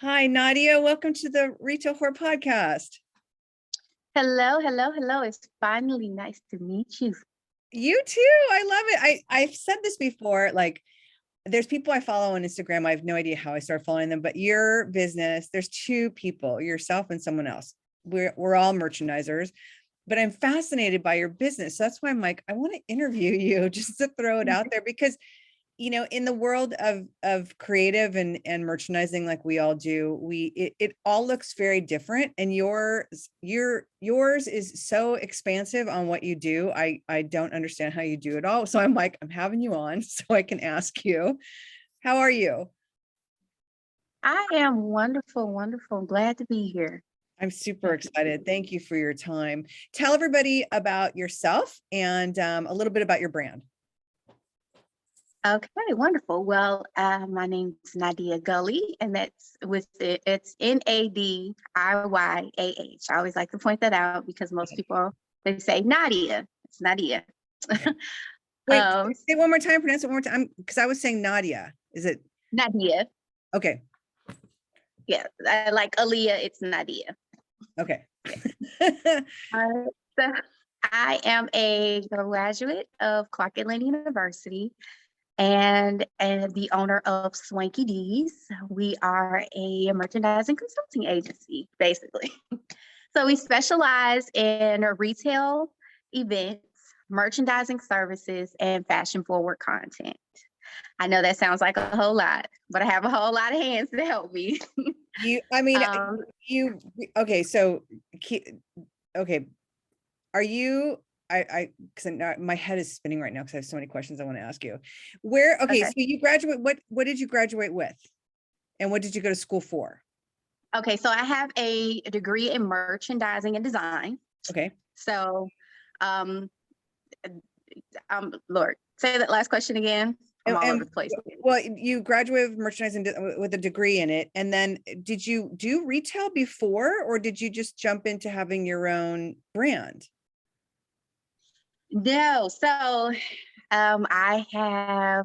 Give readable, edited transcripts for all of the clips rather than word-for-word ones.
Hi, Nadiyah. Welcome to the Retail Whore podcast. Hello, hello, hello. It's finally nice to meet you. You too. I love it. I've said this before, like there's people I follow on Instagram. I have no idea how I started following them, but your business, there's two people, yourself and someone else. We're all merchandisers, but I'm fascinated by your business. So that's why I'm like, I want to interview you just to throw it out there because in the world of creative and merchandising, like we all do, it all looks very different. And yours is so expansive on what you do. I don't understand how you do it all. So I'm like, I'm having you on so I can ask you, how are you? I am wonderful, wonderful. Glad to be here. I'm super excited. Thank you for your time. Tell everybody about yourself and a little bit about your brand. Okay, wonderful. Well, my name's Nadiyah Gully, and that's it's Nadiyah. I always like to point that out because most people, they say Nadiyah. It's Nadiyah. Wait, say it one more time, pronounce it one more time, because I was saying Nadiyah. Is it? Nadiyah. Okay. Yeah, like Aaliyah, it's Nadiyah. Okay. So I am a graduate of Clark Atlanta University and the owner of Swanky D's. We are a merchandising consulting agency, basically. So we specialize in retail events, merchandising services, and fashion forward content. I know that sounds like a whole lot, but I have a whole lot of hands to help me. Okay. So, okay. Are you, because my head is spinning right now because I have so many questions I want to ask you. So you graduate, what did you graduate with? And what did you go to school for? Okay, so I have a degree in merchandising and design. Okay. So, Lord, say that last question again. I'm all over the place. Well, you graduated with merchandising with a degree in it. And then did you do retail before, or did you just jump into having your own brand? No. So I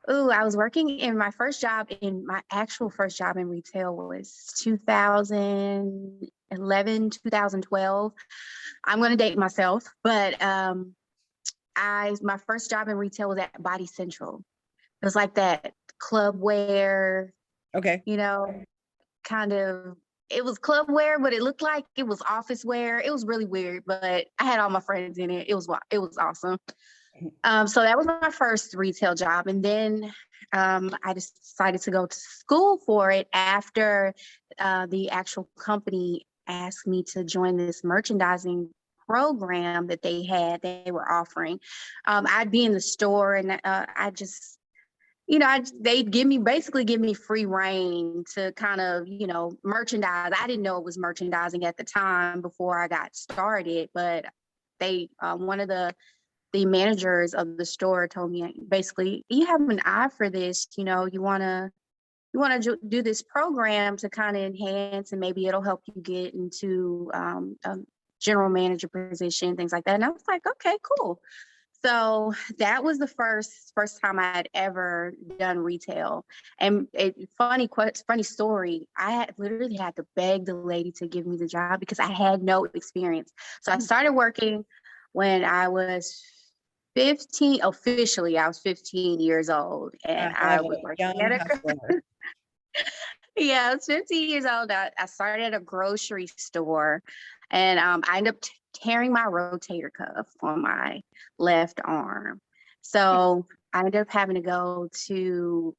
was working in my actual first job in retail was 2011, 2012. I'm going to date myself, but my first job in retail was at Body Central. It was like that club wear. Okay. Kind of, it was club wear, but it looked like it was office wear. It was really weird, but I had all my friends in it. It was awesome. So that was my first retail job. And then I just decided to go to school for it after the actual company asked me to join this merchandising program that they were offering. I'd be in the store and they'd basically give me free reign to kind of, merchandise. I didn't know it was merchandising at the time before I got started, but one of the managers of the store told me, basically, you have an eye for this, you want to do this program to kind of enhance, and maybe it'll help you get into a general manager position, things like that. And I was like, okay, cool. So that was the first time I had ever done retail. And funny story, I literally had to beg the lady to give me the job because I had no experience. So I started working when I was 15. Officially, I was 15 years old, and I was working yeah, I was 15 years old. I started at a grocery store, and I ended up tearing my rotator cuff on my left arm. So I ended up having to go to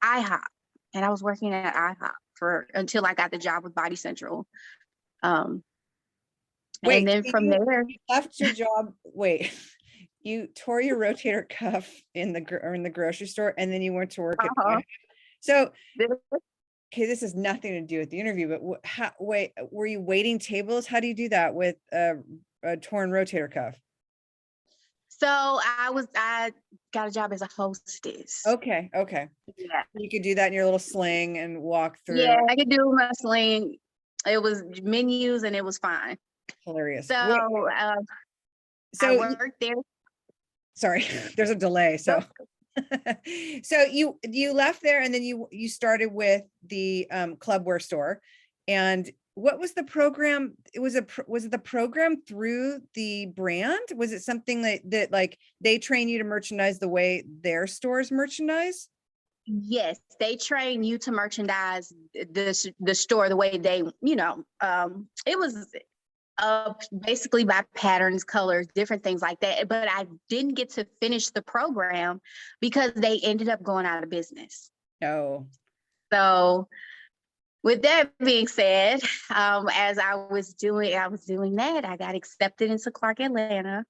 IHOP, and I was working at IHOP until I got the job with Body Central. And then from there, you left your job. Wait, you tore your rotator cuff in the grocery store, and then you went to work at IHOP. So. Okay, this has nothing to do with the interview, but were you waiting tables? How do you do that with a torn rotator cuff? So I got a job as a hostess. Okay. Yeah. You could do that in your little sling and walk through. Yeah, I could do my sling. It was menus and it was fine. Hilarious. So I worked there. Sorry, there's a delay. So So you left there, and then you started with the clubwear store. And what was the program? Was it the program through the brand? Was it something that like they train you to merchandise the way their stores merchandise? Yes, they train you to merchandise the store the way they, it was basically by patterns, colors, different things like that. But I didn't get to finish the program because they ended up going out of business. No. So with that being said, as I was doing that, I got accepted into Clark Atlanta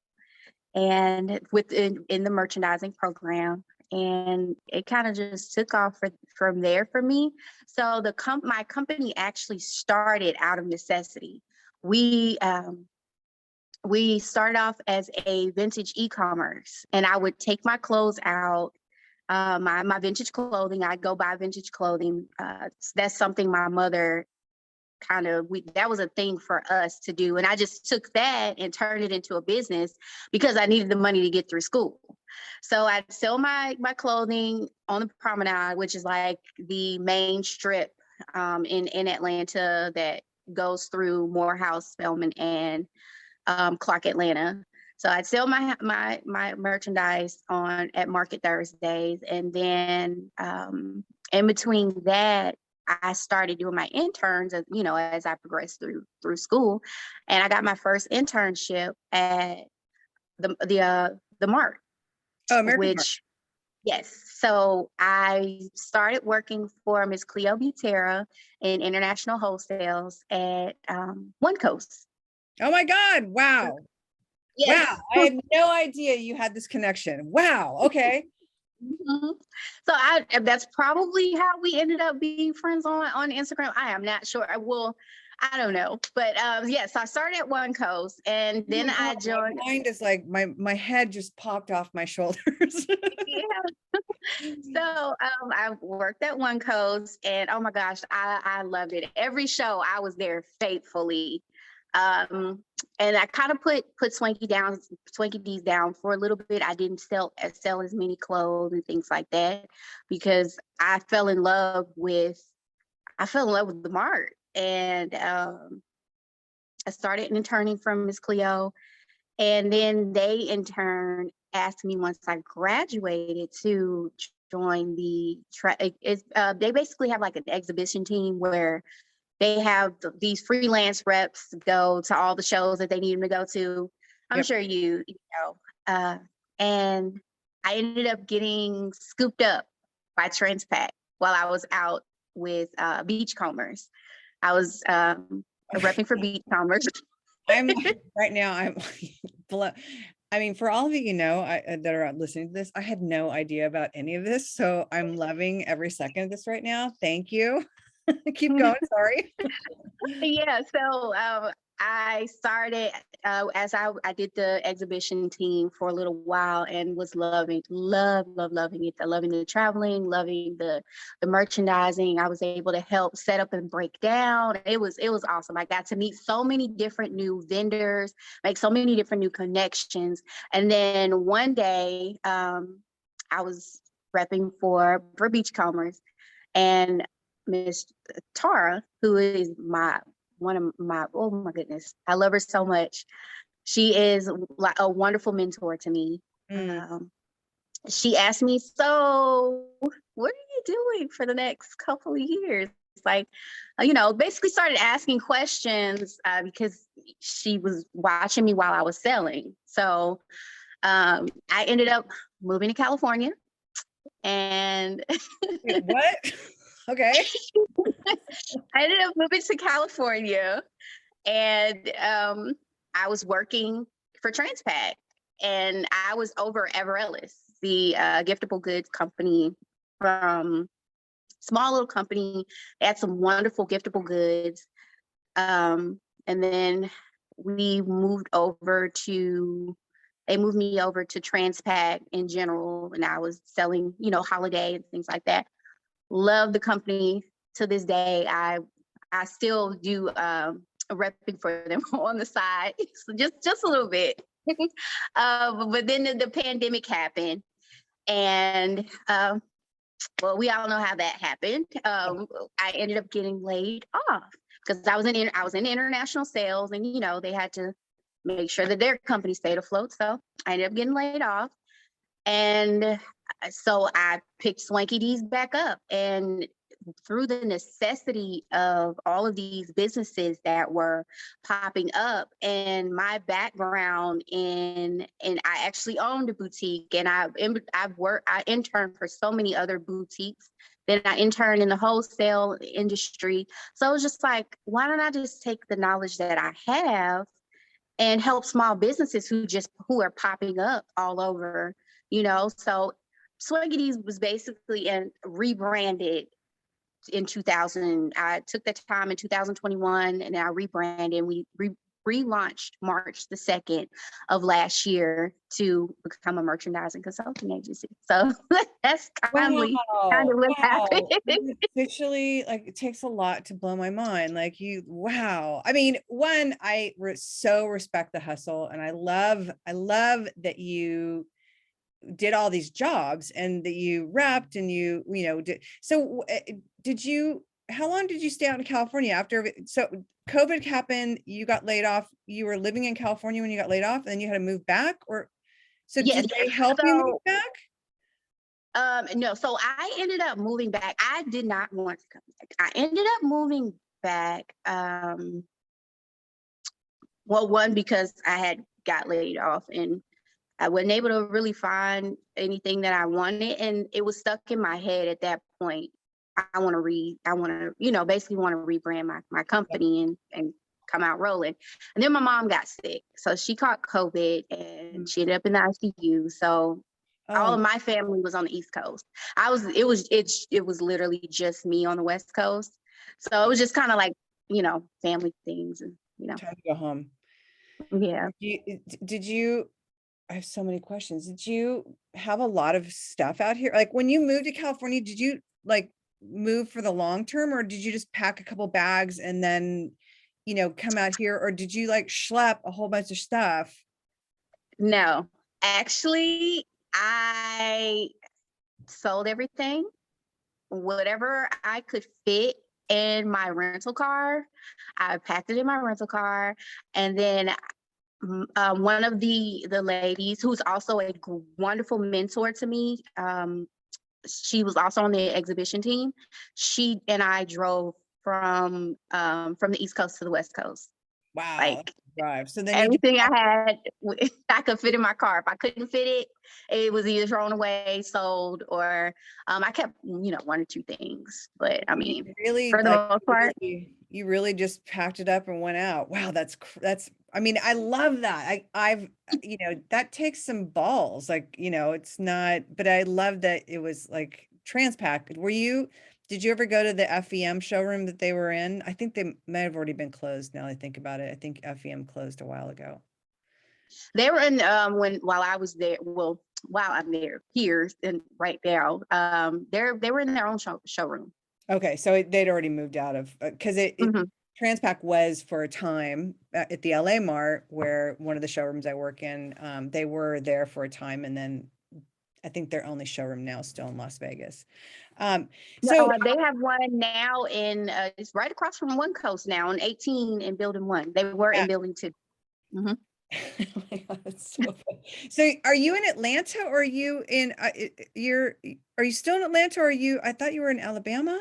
and in the merchandising program. And it kind of just took off from there for me. So my company actually started out of necessity. We started off as a vintage e-commerce, and I would take my clothes out, my vintage clothing. I'd go buy vintage clothing. That's something my mother that was a thing for us to do. And I just took that and turned it into a business because I needed the money to get through school. So I'd sell my clothing on the promenade, which is like the main strip in Atlanta that goes through Morehouse, Spelman, and Clark Atlanta. So I'd sell my merchandise at Market Thursdays, and then in between that, I started doing my interns, as I progressed through school, and I got my first internship at the Mart. Oh, American Mart. Yes. So I started working for Miss Cleo Butera in international wholesales at One Coast. Oh my God! Wow. Yes. Wow, I had no idea you had this connection. Wow. Okay. Mm-hmm. So that's probably how we ended up being friends on Instagram. I am not sure. I don't know. But yes, I started at One Coast, and then I joined. My mind is like my head just popped off my shoulders. Yeah. So I worked at One Coast, and oh my gosh, I loved it. Every show I was there faithfully. And I kind of put Swanky D's down for a little bit. I didn't sell as many clothes and things like that because I fell in love with the Mart. And I started interning from Miss Cleo, and then they in turn asked me once I graduated to join they basically have like an exhibition team where they have these freelance reps go to all the shows that they need them to go to. I'm sure you know. And I ended up getting scooped up by Transpac while I was out with Beachcombers. I was repping for Beachcombers. I'm right now. I mean, for all of you that are listening to this, I had no idea about any of this, so I'm loving every second of this right now. Thank you. Keep going. Sorry. Yeah. So I started as I did the exhibition team for a little while and was loving it, loving the traveling, loving the merchandising. I was able to help set up and break down. It was awesome. I got to meet so many different new vendors, make so many different new connections. And then one day I was repping for Beachcombers, and Miss Tara, who is oh my goodness, I love her so much. She is like a wonderful mentor to me. She asked me, so what are you doing for the next couple of years? Like, basically started asking questions because she was watching me while I was selling. So I ended up moving to California. And wait, what? Okay. I ended up moving to California, and I was working for Transpac, and I was over Everellis, the giftable goods company, small little company. They had some wonderful giftable goods. And then they moved me over to Transpac in general, and I was selling, holiday and things like that. Love the company to this day. I still do repping for them on the side, so just a little bit. But then the pandemic happened, And well, we all know how that happened. I ended up getting laid off because I was in international sales, and they had to make sure that their company stayed afloat. So I ended up getting laid off, and so I picked Swanky D's back up, and through the necessity of all of these businesses that were popping up, and my background and I actually owned a boutique, and I interned for so many other boutiques. Then I interned in the wholesale industry. So it was just like, why don't I just take the knowledge that I have and help small businesses who are popping up all over, So Swaggity's was basically rebranded in 2000. I took the time in 2021, and I rebranded. We relaunched March the 2nd of last year to become a merchandising consulting agency. So that's kind of what happened. Officially, like, it takes a lot to blow my mind. Like, wow. I mean, one, so respect the hustle, and I love that you did all these jobs and that you repped and you did. So how long did you stay out in California after? So COVID happened, you got laid off, you were living in California when you got laid off, and then you had to move back, or so Yes. did they help you move back? No, so I ended up moving back. I did not want to come back. I ended up moving back. Well, one, because I had got laid off and I wasn't able to really find anything that I wanted, and it was stuck in my head at that point. I want to basically want to rebrand my company and come out rolling. And then my mom got sick, so she caught COVID and she ended up in the ICU. So all of my family was on the East Coast. It was literally just me on the West Coast. So it was just kind of like, family things, and time to go home. Yeah. I have so many questions. Did you have a lot of stuff out here? Like, when you moved to California, did you like move for the long term, or did you just pack a couple bags and then, come out here, or did you like schlep a whole bunch of stuff? No, actually, I sold everything, whatever I could fit in my rental car. I packed it in my rental car, and then one of the ladies, who's also a wonderful mentor to me, she was also on the exhibition team. She and I drove from the East Coast to the West Coast. Wow. Like, drive. So then everything I had, I could fit in my car. If I couldn't fit it, it was either thrown away, sold, or I kept, one or two things. But I mean, really, for the most part, you really just packed it up and went out. Wow, that's. I mean, I love that. I've that takes some balls. Like, it's not. But I love that it was like transpacked. Did you ever go to the FEM showroom that they were in? I think they might have already been closed now I think about it. I think FEM closed a while ago. They were in while I was there. Well, while I'm there here and right now, they were in their own showroom. Okay, so they'd already moved out of, because Transpac was for a time at the LA Mart, where one of the showrooms I work in. They were there for a time, and then I think their only showroom now is still in Las Vegas. So they have one now in it's right across from One Coast now in 18 in Building 1. They were in Building 2. Mm-hmm. Oh my God, that's so funny. So are you in Atlanta, or are you in are you still in Atlanta, or I thought you were in Alabama?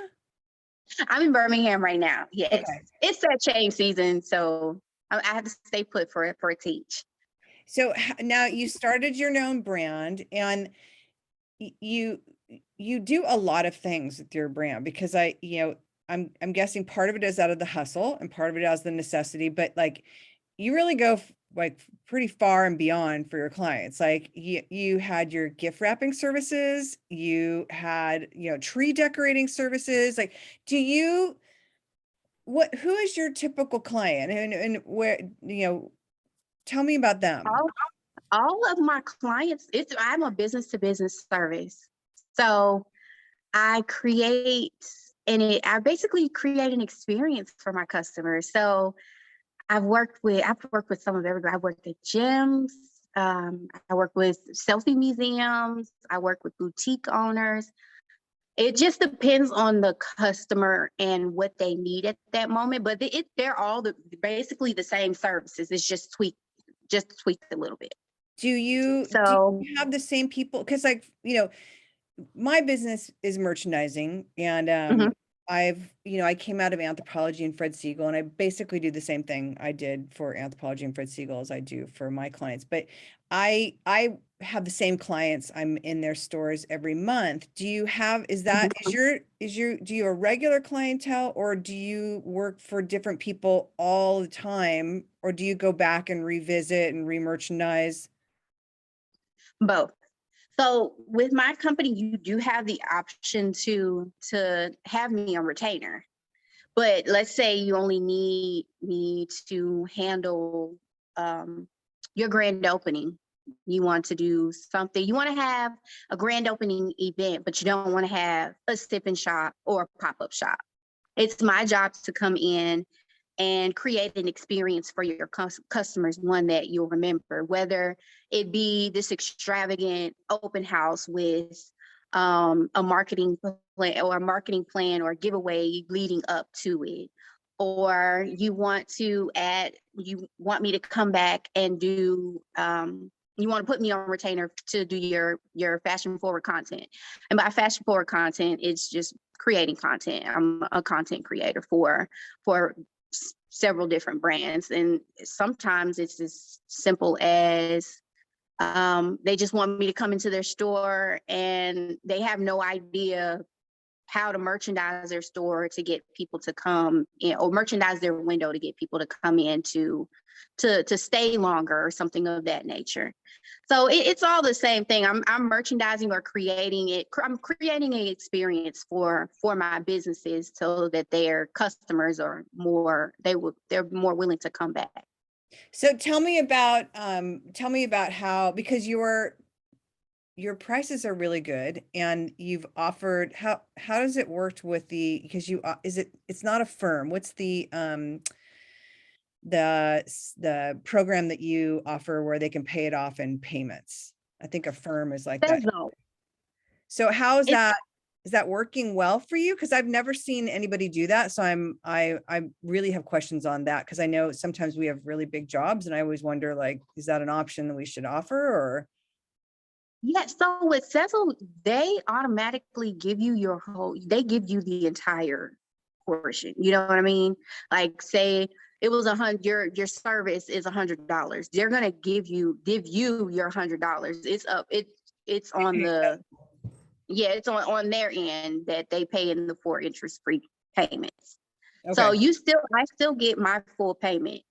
I'm in Birmingham right now. Yes. Okay. It's that change season, so I have to stay put for a teach. So now you started your own brand, and you do a lot of things with your brand, because I'm guessing part of it is out of the hustle and part of it is the necessity, but like, you really go like pretty far and beyond for your clients. Like, you had your gift wrapping services, you had, tree decorating services. Like, who is your typical client, and where, tell me about them. All of my clients, I'm a business to business service. So I basically create an experience for my customers. So I've worked with some of everybody. I've worked at gyms, I work with selfie museums. I work with boutique owners. It just depends on the customer and what they need at that moment. But they're all basically the same services. It's just tweaked a little bit. Do you So have the same people? Because like, my business is merchandising, and mhm, I came out of Anthropology and Fred Siegel, and I basically do the same thing I did for Anthropology and Fred Siegel as I do for my clients. But I have the same clients. I'm in their stores every month. Do you have, mhm. do you have a regular clientele, or do you work for different people all the time, or do you go back and revisit and re-merchandise? Both. So with my company, you do have the option to have me on retainer. But let's say you only need me to handle um, your grand opening. You want to do something, you want to have a grand opening event, but you don't want to have a sip and shop or a pop-up shop. It's my job to come in and create an experience for your customers, one that you'll remember, whether it be this extravagant open house with a marketing plan or giveaway leading up to it, or you want me to come back and do you want to put me on retainer to do your fashion forward content. And by fashion forward content, it's just creating content. I'm a content creator for several different brands, and sometimes it's as simple as they just want me to come into their store and they have no idea how to merchandise their store to get people to come in, or merchandise their window to get people to come in to stay longer or something of that nature. So it's all the same thing. I'm merchandising or creating it. I'm creating an experience for my businesses so that their customers are they're more willing to come back. So tell me about how, because your prices are really good, and you've offered, how does it work with because it's not a firm. What's the program that you offer where they can pay it off in payments? I think a firm is like that. Sezo. So how It's is that working well for you? Because I've never seen anybody do that. So I really have questions on that, because I know sometimes we have really big jobs, and I always wonder, like, is that an option that we should offer, or? Yeah, so with Sezzle, they automatically give you they give you the entire portion. You know what I mean? Like, say it was your service is $100. They're gonna give you your $100. It's on it's on their end that they pay in the 4 interest-free payments. So Okay. I still get my full payment.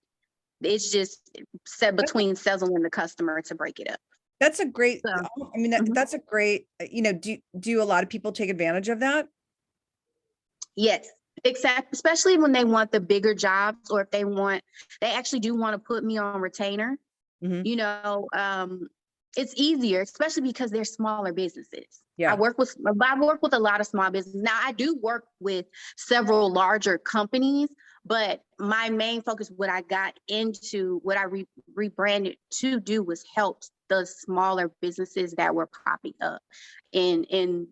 It's just set between Sezzle and the customer to break it up. That's a great, So I mean, mhm. that's a great, do a lot of people take advantage of that? Yes, exactly. Especially when they want the bigger jobs, or if they actually do want to put me on retainer. Mhm. You know, it's easier, especially because they're smaller businesses. Yeah. I work with a lot of small businesses. Now I do work with several larger companies, but my main focus, what I got into, what I rebranded to do, was help the smaller businesses that were popping up in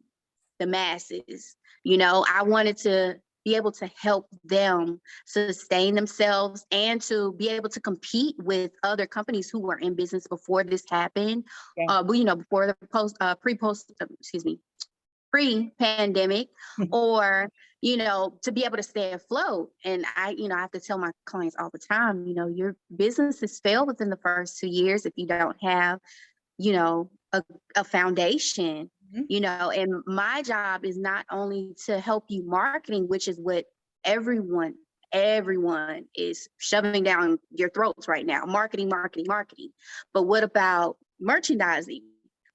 the masses. You know, I wanted to be able to help them sustain themselves and to be able to compete with other companies who were in business before this happened. Yeah. Before the pre-pandemic, or to be able to stay afloat. And I have to tell my clients all the time, your businesses fail within the first 2 years if you don't have a foundation. Mhm. And my job is not only to help you marketing, which is what everyone is shoving down your throats right now: marketing, marketing, marketing. But what about merchandising?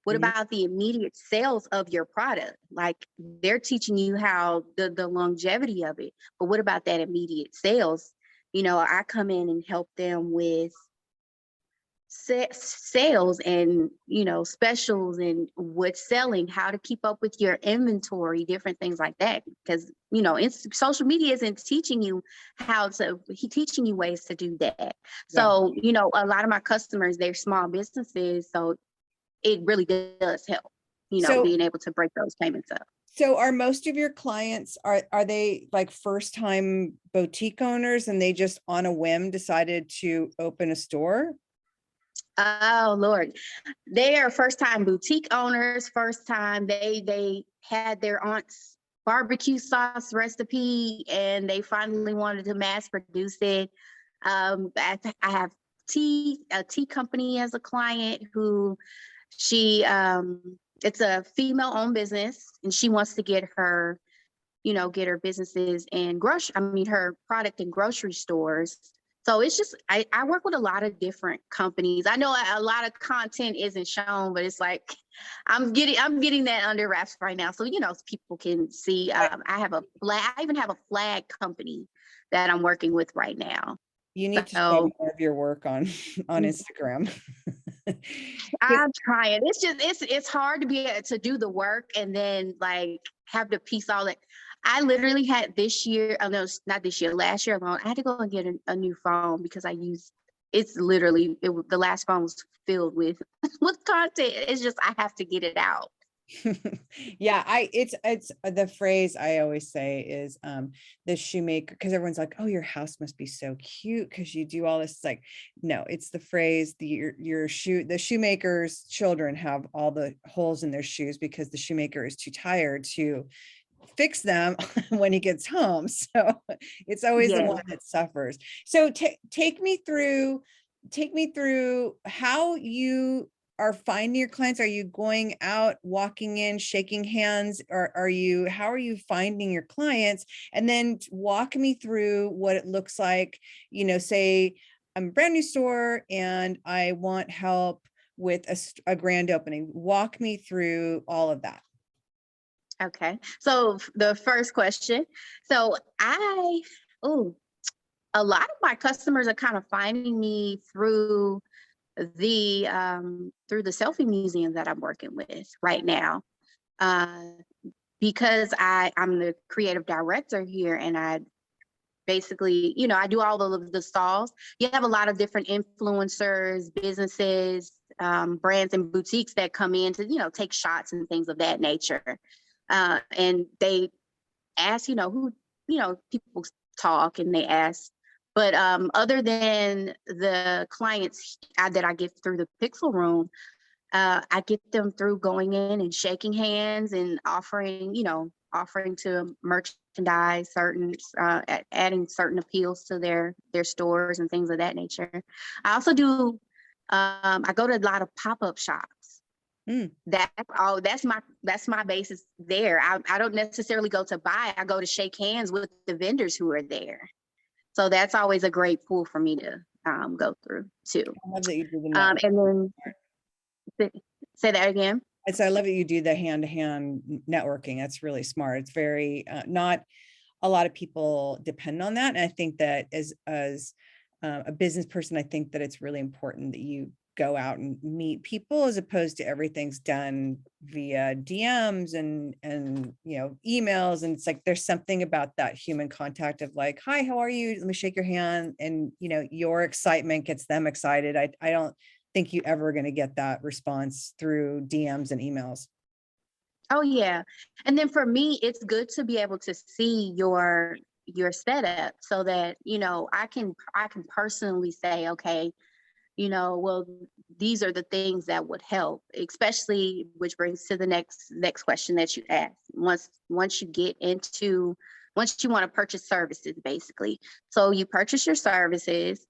What Mhm. about the immediate sales of your product? Like, they're teaching you how the longevity of it, but what about that immediate sales? I come in and help them with sales and, you know, specials and what's selling, how to keep up with your inventory, different things like that. Because, you know, social media isn't teaching you teaching you ways to do that. So, you know, a lot of my customers, they're small businesses. So it really does help, you know, So, being able to break those payments up. so are most of your clients, are they like first time boutique owners and they just on a whim decided to open a store? Oh Lord, they are first time boutique owners. First time they had their aunt's barbecue sauce recipe, and they finally wanted to mass produce it. I have a tea company as a client who it's a female owned business, and she wants to get her, you know, get her businesses in her product in grocery stores. So it's just, I work with a lot of different companies. I know a lot of content isn't shown, but it's like, I'm getting that under wraps right now. So, you know, people can see, I even have a flag company that I'm working with right now. You need to show So more of your work on Instagram. I'm trying. It's just, it's hard to be able to do the work and then like have to piece all that. I literally had this year, oh no, not this year, last year alone, I had to go and get a new phone because the last phone was filled with with content. It's just, I have to get it out. Yeah, it's the phrase I always say is the shoemaker, because everyone's like, oh, your house must be so cute because you do all this. It's like, no, it's the phrase, the shoemaker's children have all the holes in their shoes because the shoemaker is too tired to fix them when he gets home. So it's always the Yeah. one that suffers. So take me through how you are finding your clients. Are you going out, walking in, shaking hands, or how are you finding your clients? And then walk me through what it looks like, you know, say I'm a brand new store and I want help with a grand opening. Walk me through all of that. Okay. So the first question. So a lot of my customers are kind of finding me through the selfie museum that I'm working with right now. Because I'm the creative director here, and I basically, you know, I do all of the stalls. You have a lot of different influencers, businesses, brands and boutiques that come in to, you know, take shots and things of that nature. And they ask, you know, people talk and they ask. But other than the clients that I get through the Pixel Room, I get them through going in and shaking hands and offering to merchandise adding certain appeals to their stores and things of that nature. I also do, I go to a lot of pop-up shops. That's my basis there. I don't necessarily go to buy, I go to shake hands with the vendors who are there. So that's always a great pool for me to go through too. I love that you do the and then say that again. I love that you do the hand-to-hand networking. That's really smart. It's very not a lot of people depend on that. And I think that as a business person, I think that it's really important that you go out and meet people as opposed to everything's done via DMs and you know, emails. And it's like there's something about that human contact of like, hi, how are you? Let me shake your hand. And you know, your excitement gets them excited. I don't think you ever going to get that response through DMs and emails. Oh yeah. And then for me, it's good to be able to see your setup so that, you know, I can personally say, okay, you know, well, these are the things that would help, especially, which brings to the next question that you asked. Once you want to purchase services, basically. So you purchase your services,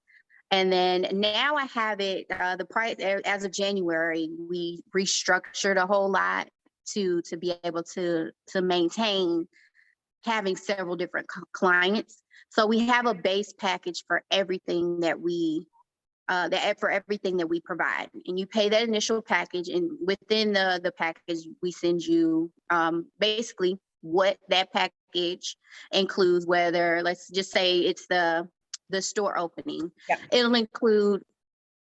and then now I have it, the price as of January, we restructured a whole lot to be able to maintain having several different clients. So we have a base package for everything that we provide, and you pay that initial package, and within the package we send you basically what that package includes, whether let's just say it's the store opening. Yeah. It'll include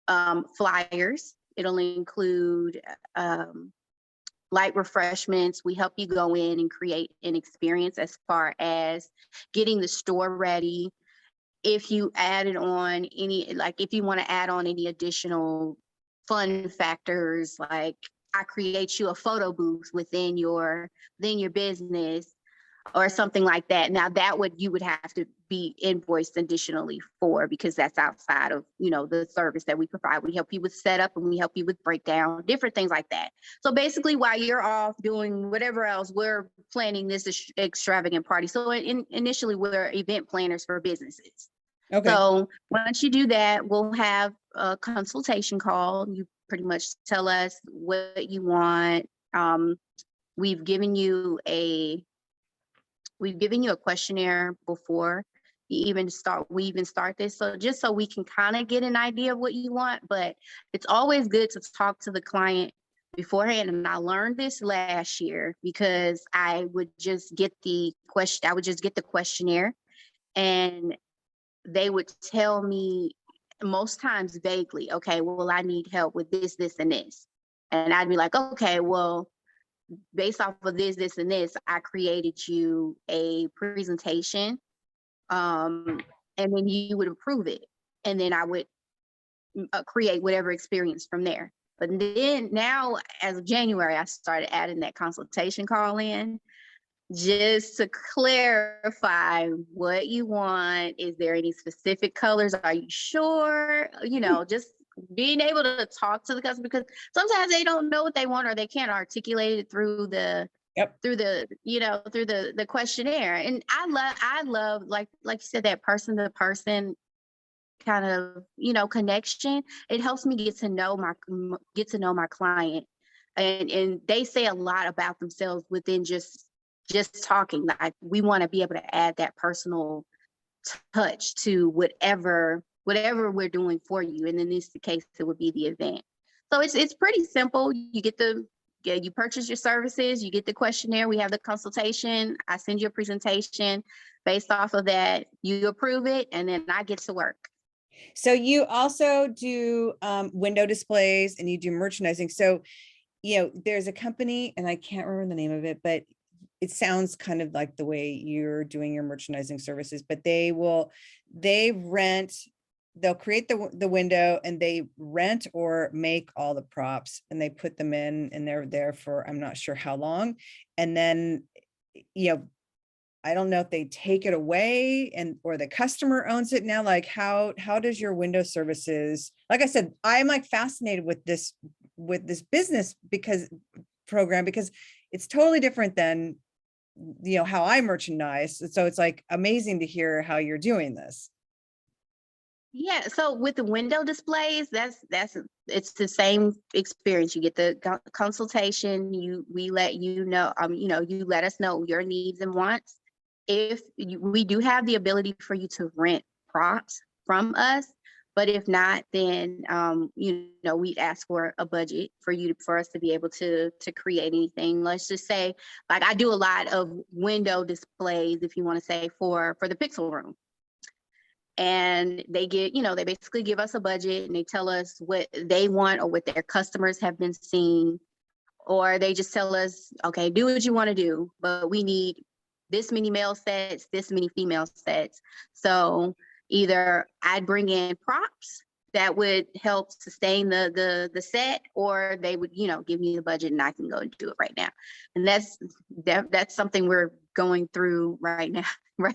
flyers. It'll include light refreshments. We help you go in and create an experience as far as getting the store ready. If you added on any, like if you want to add on any additional fun factors, like I create you a photo booth within your business or something like that. Now that you would have to be invoiced additionally for, because that's outside of, the service that we provide. We help you with setup and we help you with breakdown, different things like that. So basically while you're off doing whatever else, we're planning this extravagant party. So initially we're event planners for businesses. Okay. So once you do that, we'll have a consultation call. You pretty much tell us what you want. We've given you a questionnaire before we even start this. So just so we can kind of get an idea of what you want, but it's always good to talk to the client beforehand. And I learned this last year because I would just get the questionnaire and they would tell me most times vaguely, okay, well, I need help with this, this, and this. And I'd be like, okay, well, based off of this, this, and this, I created you a presentation. And then you would approve it. And then I would create whatever experience from there. But then now, as of January, I started adding that consultation call in just to clarify what you want. Is there any specific colors? Are you sure? Just being able to talk to the customer, because sometimes they don't know what they want or they can't articulate it through the questionnaire. And I love like you said, that person to person kind of connection. It helps me get to know my client, and they say a lot about themselves within just talking. Like, we want to be able to add that personal touch to whatever we're doing for you. And in this case, it would be the event. So it's pretty simple. You purchase your services, you get the questionnaire, we have the consultation, I send you a presentation. Based off of that, you approve it, and then I get to work. So you also do window displays and you do merchandising. So, there's a company, and I can't remember the name of it, but it sounds kind of like the way you're doing your merchandising services, but they'll create the window and they rent or make all the props and they put them in, and they're there for, I'm not sure how long. And then, I don't know if they take it away or the customer owns it now. Like how does your window services, like I said, I'm like fascinated with this business program, because it's totally different than, how I merchandise. So it's like amazing to hear how you're doing this. Yeah. So with the window displays, it's the same experience. You get the consultation. We let you know, you let us know your needs and wants. We do have the ability for you to rent props from us, but if not, then we'd ask for a budget for us to be able to create anything. Let's just say, like, I do a lot of window displays, if you want to say, for the Pixel Room. And they basically give us a budget and they tell us what they want or what their customers have been seeing, or they just tell us, okay, do what you want to do, but we need this many male sets, this many female sets. So either I'd bring in props that would help sustain the set, or they would, give me the budget and I can go and do it right now. And that's something we're going through right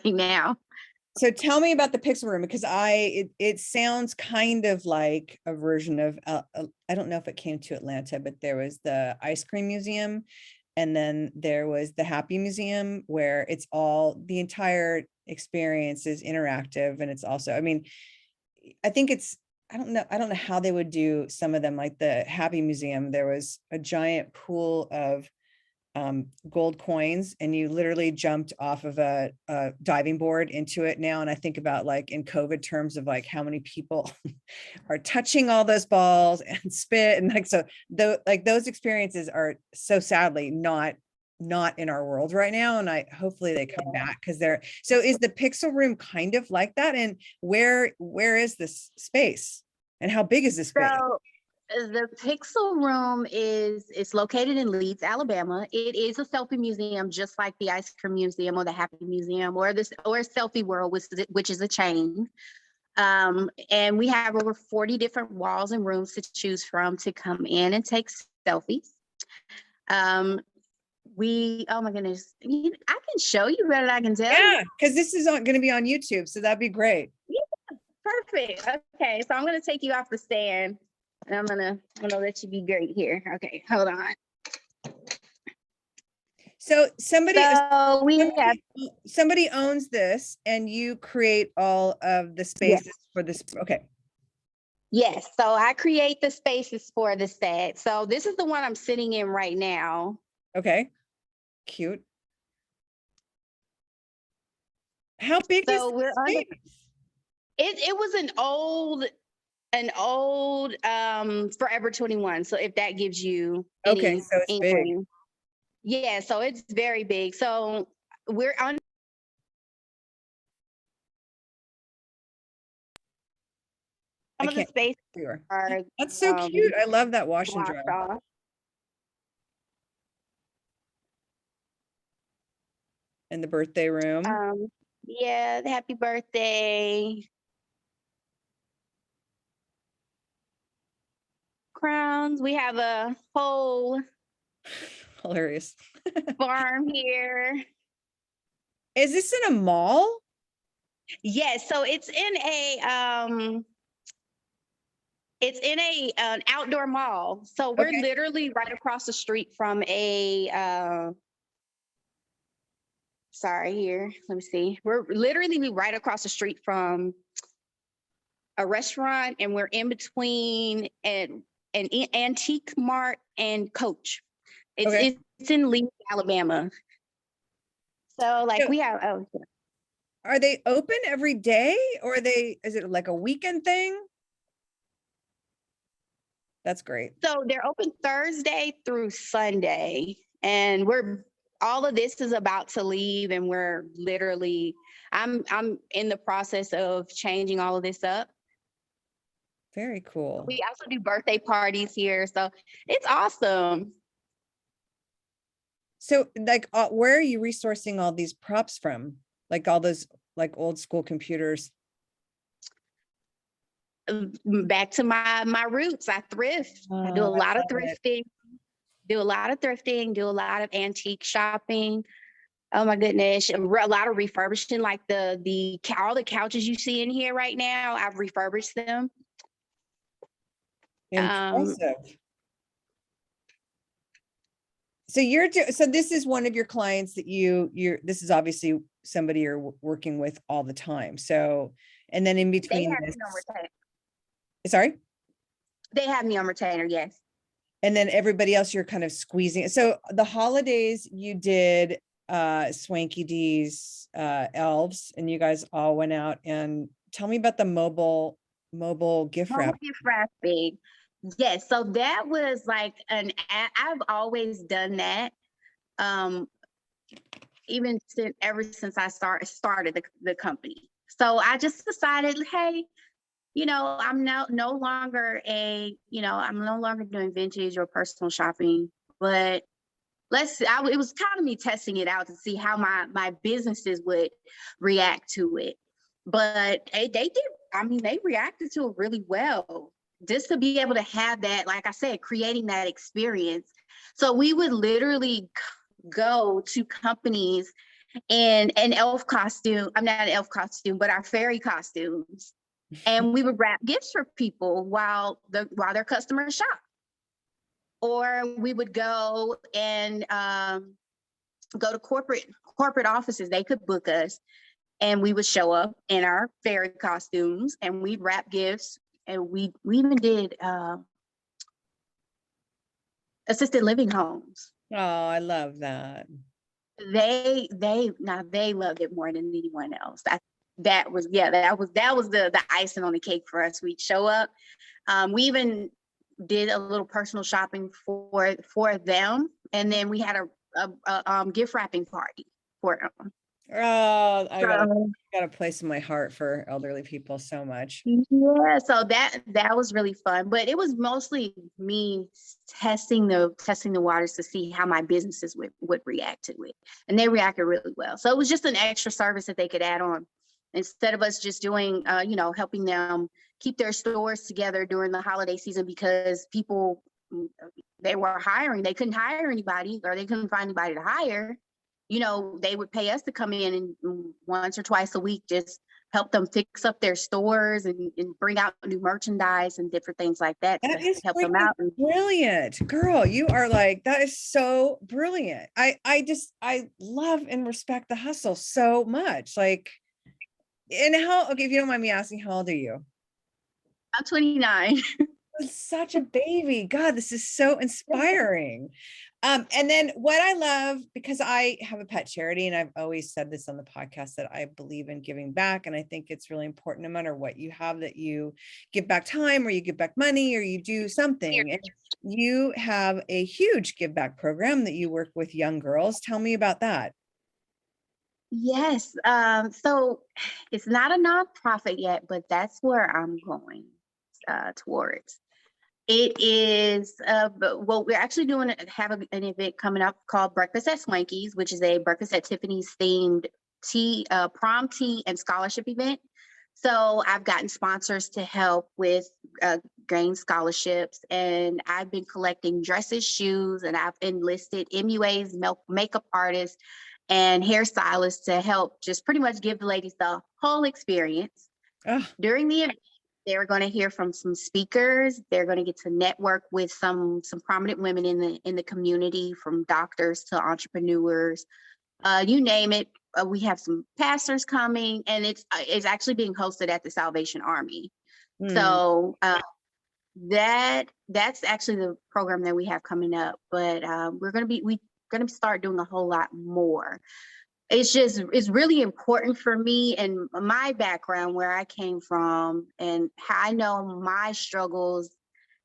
now. So tell me about the Pixel Room, because it sounds kind of like a version of, I don't know if it came to Atlanta, but there was the ice cream museum. And then there was the Happy Museum, where it's all, the entire experience is interactive. And it's also, I think I don't know how they would do some of them. Like the Happy Museum, there was a giant pool of gold coins, and you literally jumped off of a diving board into it now. And I think about, like, in COVID terms of like how many people are touching all those balls and spit, and like, so those experiences are so sadly not in our world right now. And hopefully they come back, because so is the Pixel Room kind of like that? And where is this space? And how big is this space? So the Pixel Room is located in Leeds, Alabama. It is a selfie museum, just like the Ice Cream Museum or the Happy Museum or Selfie World, which is a chain. And we have over 40 different walls and rooms to choose from to come in and take selfies. Oh my goodness, I can show you better than I can tell you. Yeah, because this is going to be on YouTube, so that'd be great. Yeah, perfect. Okay, so I'm gonna take you off the stand, and I'm gonna let you be great here. Okay, hold on. So somebody we have owns this, and you create all of the spaces for this. Okay. Yes, so I create the spaces for the set. So this is the one I'm sitting in right now. Okay. Cute. How big is we're the space? It was an old Forever 21. So if that gives you Okay, so it's inkling. big. Yeah, so it's very big. So we're on some of the space. That's so cute. I love that wash and dry. Off. And the birthday room. Yeah, the happy birthday. Crowns. We have a whole hilarious farm here. Is this in a mall? Yes, so it's in an outdoor mall. So we're literally right across the street from a here. Let me see. We're literally right across the street from a restaurant, and we're in between an antique mart and Coach. It's in Leeds, Alabama. So we have Are they open every day, or is it like a weekend thing? That's great. So they're open Thursday through Sunday, and all of this is about to leave, and we're literally I'm in the process of changing all of this up. Very cool. We also do birthday parties here, so it's awesome. So where are you resourcing all these props from? Like all those old school computers? Back to my roots. I thrift. I do a lot of thrifting. Do a lot of antique shopping. Oh my goodness. A lot of refurbishing, like all the couches you see in here right now, I've refurbished them. Impressive. So this is one of your clients that this is obviously somebody you're working with all the time. So, and then in between sorry? They have me on retainer, yes. And then everybody else you're kind of squeezing. So the holidays you did Swanky D's elves, and you guys all went out, and tell me about the mobile gift wrapping. Yes, so that was like I've always done that. Ever since I started the company. So I just decided, hey, I'm no longer doing vintage or personal shopping, but it was kind of me testing it out to see how my businesses would react to it. But they did. They reacted to it really well. Just to be able to have that, like I said, creating that experience. So we would literally go to companies in an elf costume. I'm not an elf costume, but our fairy costumes. And we would wrap gifts for people while their customers shop. Or we would go and go to corporate offices. They could book us, and we would show up in our fairy costumes, and we'd wrap gifts. And we even did assisted living homes. Oh, I love that. They loved it more than anyone else. That was the icing on the cake for us. We'd show up. We even did a little personal shopping for them, and then we had a gift wrapping party for them. Oh, I So got a place in my heart for elderly people so much. yeah, so that was really fun, but it was mostly me testing the waters to see how my businesses would react to it, and they reacted really well. So it was just an extra service that they could add on instead of us just doing, helping them keep their stores together during the holiday season because people they were hiring, they couldn't hire anybody or they couldn't find anybody to hire. They would pay us to come in and once or twice a week just help them fix up their stores and bring out new merchandise and different things like that That to is help them freaking out. brilliant. Girl, you are like, that is so brilliant. I love and respect the hustle so much. Like, and okay, if you don't mind me asking, how old are you? I'm 29. Such a baby. God, this is so inspiring. And then what I love, because I have a pet charity, and I've always said this on the podcast, that I believe in giving back. And I think it's really important, no matter what you have, that you give back time or you give back money or you do something. And you have a huge give back program that you work with young girls. Tell me about that. Yes. So it's not a nonprofit yet, but that's where I'm going towards. It is, well, we're actually have an event coming up called Breakfast at Swanky's, which is a Breakfast at Tiffany's themed prom tea and scholarship event. So I've gotten sponsors to help with gain scholarships, and I've been collecting dresses, shoes, and I've enlisted MUAs, makeup artists, and hairstylists to help just pretty much give the ladies the whole experience. Oh, During the event, they're going to hear from some speakers. They're going to get to network with some prominent women in the community, from doctors to entrepreneurs, you name it. We have some pastors coming, and it's actually being hosted at the Salvation Army. hmm. So that's actually the program that we have coming up. But we're going to start doing a whole lot more. It's really important for me and my background, where I came from and how I know my struggles,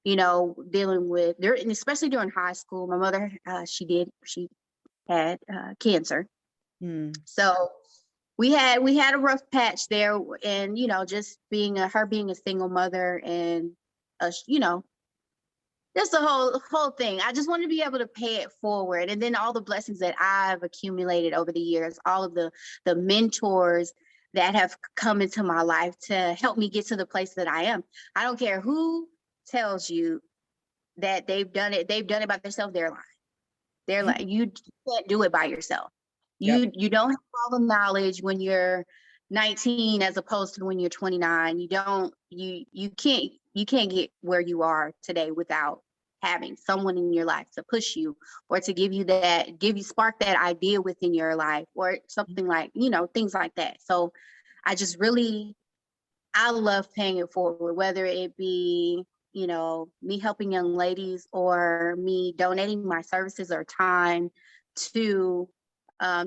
dealing with there, and especially during high school. My mother, she had cancer. Hmm. So we had a rough patch there, and just her being a single mother, and just the whole thing. I just want to be able to pay it forward, and then all the blessings that I've accumulated over the years, all of the mentors that have come into my life to help me get to the place that I am. I don't care who tells you that they've done it by themselves. They're lying. You can't do it by yourself. Yep. You don't have all the knowledge when you're 19 as opposed to when you're 29. You can't get where you are today without having someone in your life to push you, or to spark that idea within your life, or something like, things like that. So I love paying it forward, whether it be, me helping young ladies or me donating my services or time to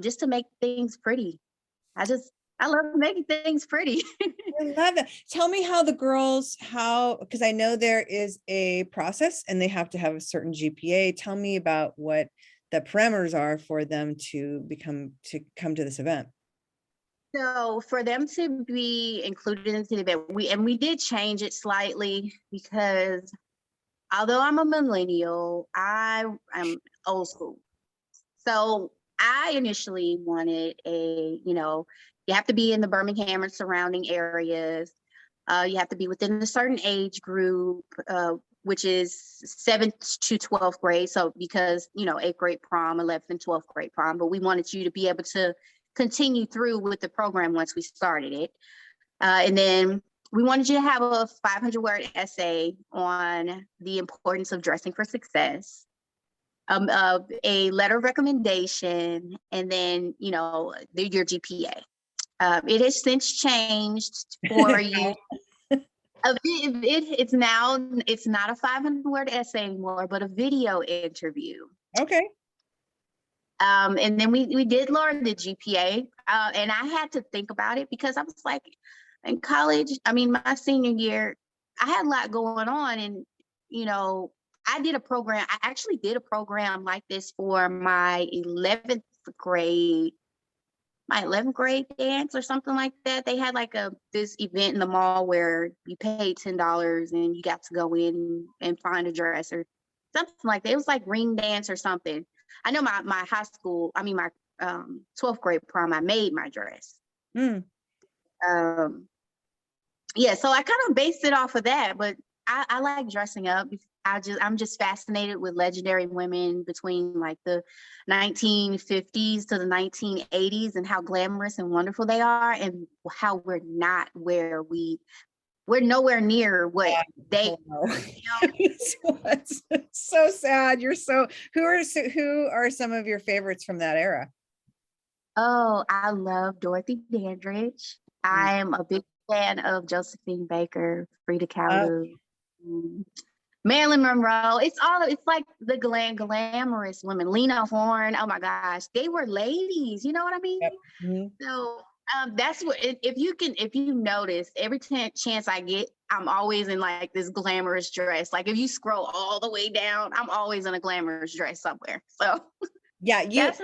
just to make things pretty. I love making things pretty. I love that. Tell me how the girls, because I know there is a process and they have to have a certain GPA. Tell me about what the parameters are for them to come to this event. So for them to be included into the event, we did change it slightly because although I'm a millennial, I'm old school. So I initially wanted you have to be in the Birmingham and surrounding areas. You have to be within a certain age group, which is 7th to 12th grade. So because, 8th grade prom, 11th and 12th grade prom, but we wanted you to be able to continue through with the program once we started it. And then we wanted you to have a 500-word essay on the importance of dressing for success, a letter of recommendation, and then, your GPA. It has since changed for you. It's not a 500-word essay anymore, but a video interview. Okay. And then we did learn the GPA, and I had to think about it because I was like, in college, my senior year, I had a lot going on, and I actually did a program like this for my 11th grade my 11th grade dance or something like that. They had like this event in the mall where you paid $10 and you got to go in and find a dress or something like that. It was like ring dance or something. I know my high school, I mean my 12th grade prom, I made my dress. Mm. Yeah, so I kind of based it off of that, but I like dressing up. I'm just fascinated with legendary women between like the 1950s to the 1980s and how glamorous and wonderful they are, and how we're not where we're nowhere near what they, Oh, no. It's so sad. Who are some of your favorites from that era? Oh, I love Dorothy Dandridge. Mm. I am a big fan of Josephine Baker, Frida Oh, Kahlo, Marilyn Monroe. It's like the glamorous women. Lena Horne. Oh my gosh, they were ladies. You know what I mean? yep. Mhm. So that's what. If you notice, every chance I get, I'm always in like this glamorous dress. Like if you scroll all the way down, I'm always in a glamorous dress somewhere. So Yeah, that's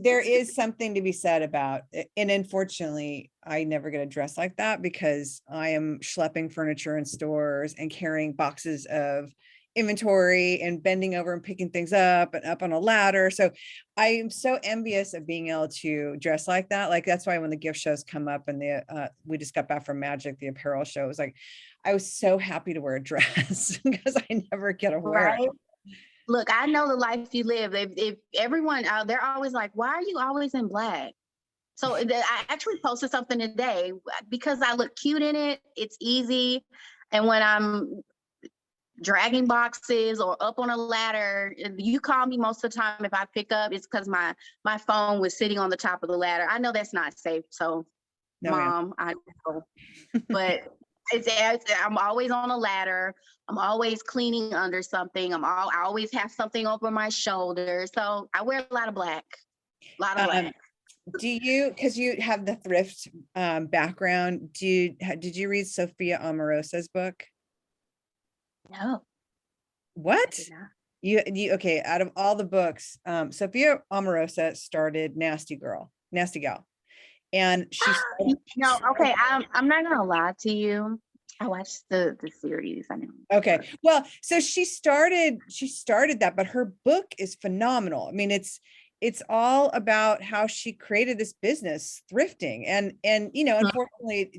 there is something to be said about it. And unfortunately, I never get a dress like that because I am schlepping furniture in stores and carrying boxes of inventory and bending over and picking things up and up on a ladder. So I am so envious of being able to dress like that. Like that's why when the gift shows come up and we just got back from Magic, the apparel show, it was like I was so happy to wear a dress because I never get to wear it. right. Look, I know the life you live. If everyone, they're always like, "Why are you always in black?" So I actually posted something today because I look cute in it. It's easy, and when I'm dragging boxes or up on a ladder, you call me most of the time. If I pick up, it's because my phone was sitting on the top of the ladder. I know that's not safe, so No, ma'am. Mom, I know, but I'm always on a ladder. I'm always cleaning under something. I always have something over my shoulder. So I wear a lot of black. A lot of black. Do you, because you have the thrift background, did you read Sophia Omarosa's book? No, I What? did not. You okay, out of all the books, Sophia Omarosa started Nasty Gal. And she No, okay. I'm not gonna lie to you. I watched the series. I know. okay. Well, so she started that, but her book is phenomenal. I mean, it's all about how she created this business thrifting and unfortunately,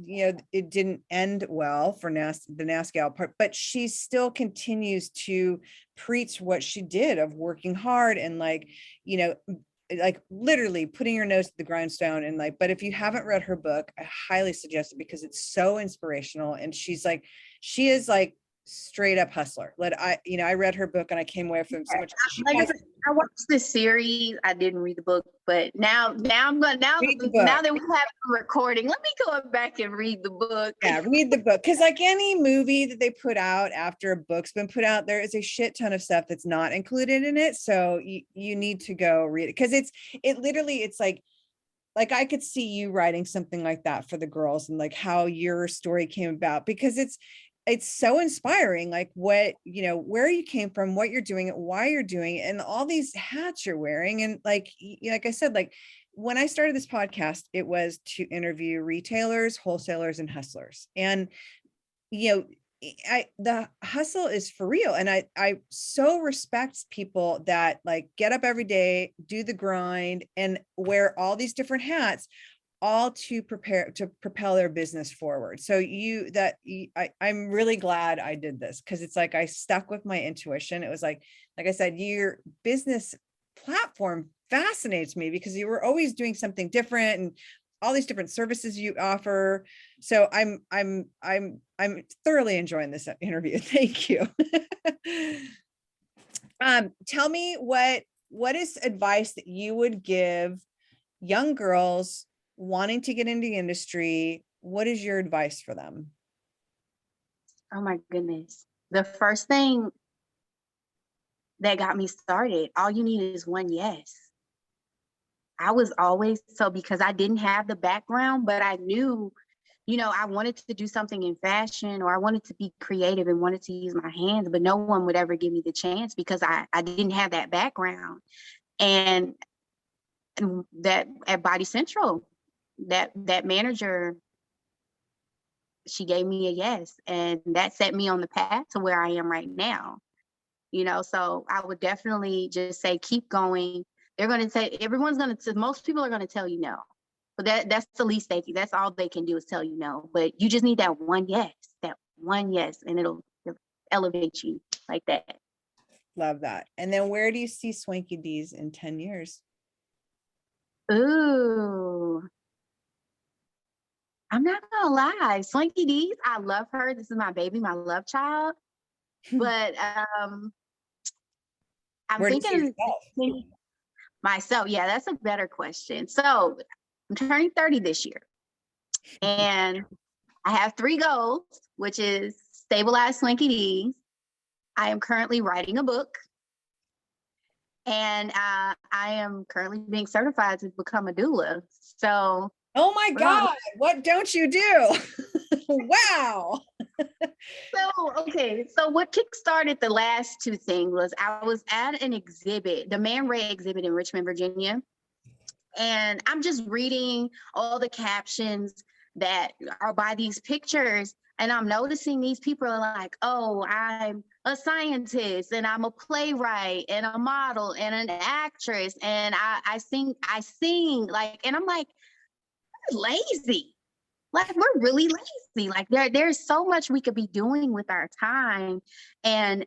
it didn't end well for the NASCAL part, but she still continues to preach what she did of working hard and like literally putting your nose to the grindstone and but if you haven't read her book, I highly suggest it because it's so inspirational. And she is like straight up hustler. I read her book and I came away from so much. I watched the series. I didn't read the book, but now I'm gonna now that we have a recording, let me go back and read the book. Yeah, read the book because like any movie that they put out after a book's been put out, there is a shit ton of stuff that's not included in it. So you need to go read it because it's like I could see you writing something like that for the girls and like how your story came about because it's so inspiring, like what, where you came from, what you're doing, why you're doing it, and all these hats you're wearing. And like I said, like when I started this podcast, it was to interview retailers, wholesalers, and hustlers. And, the hustle is for real. And I so respect people that like get up every day, do the grind, and wear all these different hats, all to propel their business forward. So I'm really glad I did this because it's like I stuck with my intuition. It was like I said, your business platform fascinates me because you were always doing something different and all these different services you offer. So I'm thoroughly enjoying this interview. Thank you. Tell me what is advice that you would give young girls wanting to get into the industry? What is your advice for them? Oh my goodness. The first thing that got me started, all you need is one yes. I was always because I didn't have the background, but I knew, I wanted to do something in fashion or I wanted to be creative and wanted to use my hands, but no one would ever give me the chance because I didn't have that background. And and that at Body Central, that manager, she gave me a yes, and that set me on the path to where I am right now. So I would definitely just say keep going. They're going to say, most people are going to tell you no, but that's the least that's all they can do is tell you no. But you just need that one yes, and it'll elevate you like that. Love that. And then where do you see Swanky D's in 10 years? Ooh, I'm not gonna lie, Swanky D's, I love her. This is my baby, my love child. But I'm Where do you see thinking yourself? myself. Yeah, that's a better question. So I'm turning 30 this year, and I have 3 goals, which is stabilize Swanky D's. I am currently writing a book, and I am currently being certified to become a doula. So, oh my God, what don't you do? Wow. So what kickstarted the last 2 things was I was at an exhibit, the Man Ray exhibit in Richmond, Virginia. And I'm just reading all the captions that are by these pictures. And I'm noticing these people are like, oh, I'm a scientist and I'm a playwright and a model and an actress. And I sing like, and I'm like, lazy. Like, we're really lazy. Like there's so much we could be doing with our time, and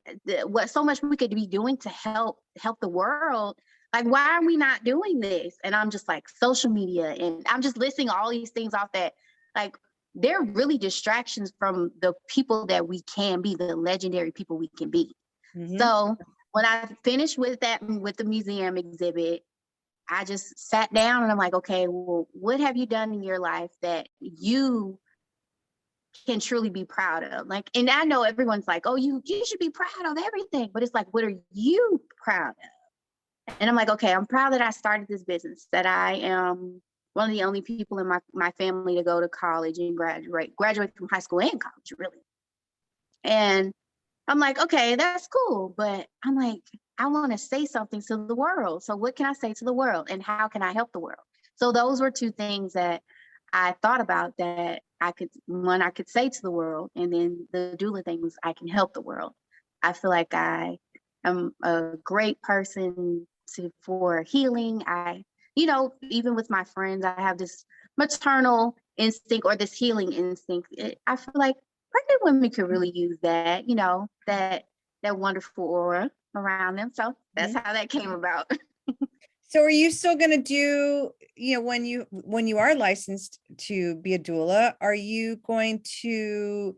so much we could be doing to help the world. Like, why are we not doing this? And I'm just like, social media, and I'm just listing all these things off that, like, they're really distractions from the people that we can be, the legendary people we can be. Mm-hmm. So when I finished with the museum exhibit, I just sat down and I'm like, okay, well, what have you done in your life that you can truly be proud of? Like, and I know everyone's like, oh, you should be proud of everything, but it's like, what are you proud of? And I'm like, okay, I'm proud that I started this business, that I am one of the only people in my family to go to college and graduate from high school and college, really. And I'm like, okay, that's cool. But I'm like, I want to say something to the world. So what can I say to the world, and how can I help the world? So those were 2 things that I thought about, that I could say to the world, and then the doula thing was I can help the world. I feel like I am a great person for healing. Even with my friends, I have this maternal instinct, or this healing instinct. I feel like pregnant women could really use that, that wonderful aura around them. So that's how that came about. So are you still going to do, when you are licensed to be a doula, are you going to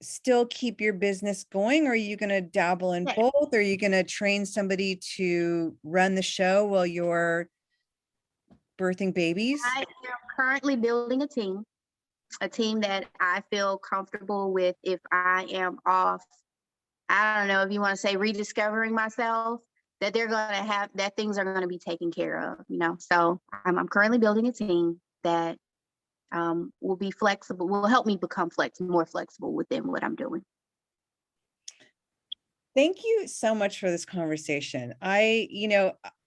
still keep your business going? Or are you going to dabble in both? Or are you going to train somebody to run the show while you're birthing babies? I am currently building a team that I feel comfortable with. If I am off, I don't know if you want to say rediscovering myself, that they're going to have, that things are going to be taken care of, So I'm currently building a team that will be flexible, will help me become more flexible within what I'm doing. Thank you so much for this conversation. I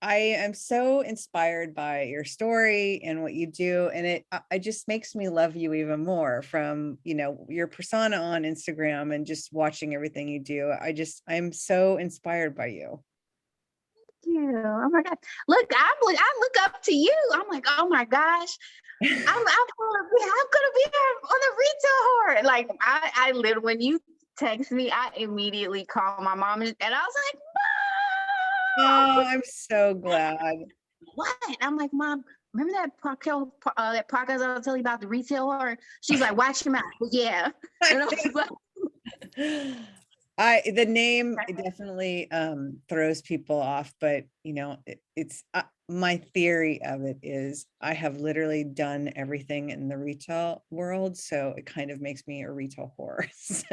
am so inspired by your story and what you do. And it just makes me love you even more, from, your persona on Instagram and just watching everything you do. I'm so inspired by you. Thank you. Oh my God. Look, I look up to you. I'm like, oh my gosh. I'm gonna be on the retail horror. Like, I literally, when you text me, I immediately call my mom, and I was like, Mom! Oh, I'm so glad. What? I'm like, Mom, remember that podcast I was telling you about, the retail horror? She's like, watch your mouth. Yeah. And I was like, the name definitely throws people off, but it's my theory of it is I have literally done everything in the retail world, so it kind of makes me a retail whore. So,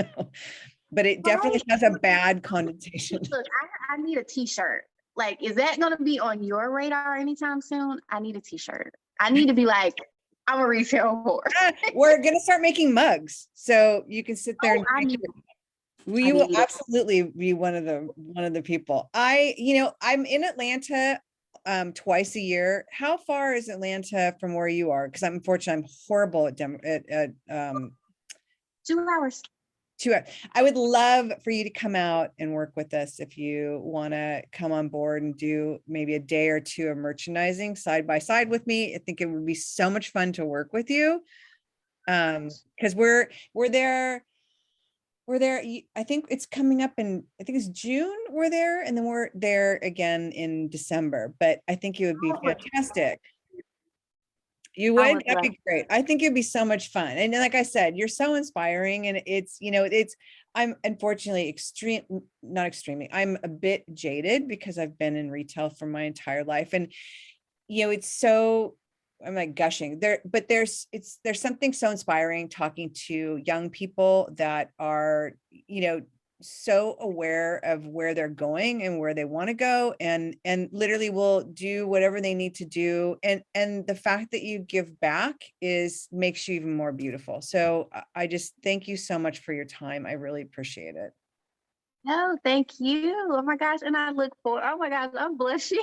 but it definitely has a bad connotation. Look, I need a t-shirt. Like, is that going to be on your radar anytime soon? I need a t-shirt. I need to be like, I'm a retail whore. We're going to start making mugs, so you can sit there and we will absolutely be one of the people. I'm in Atlanta twice a year. How far is Atlanta from where you are? Because unfortunately I'm horrible at 2 hours. I would love for you to come out and work with us if you want to come on board and do maybe a day or two of merchandising side by side with me. I think it would be so much fun to work with you. Because we're there. I think it's coming up in, I think it's June we're there, and then we're there again in December. But I think it would be fantastic. You I would? would That'd love. be great. I think it'd be so much fun. And like I said, you're so inspiring, and I'm unfortunately not extremely, I'm a bit jaded because I've been in retail for my entire life. And, it's so, I'm like gushing there, but there's something so inspiring talking to young people that are, so aware of where they're going and where they want to go, and literally will do whatever they need to do. And the fact that you give back makes you even more beautiful. So I just thank you so much for your time. I really appreciate it. No, thank you. Oh my gosh. And I look for, oh my gosh, I'm blushing.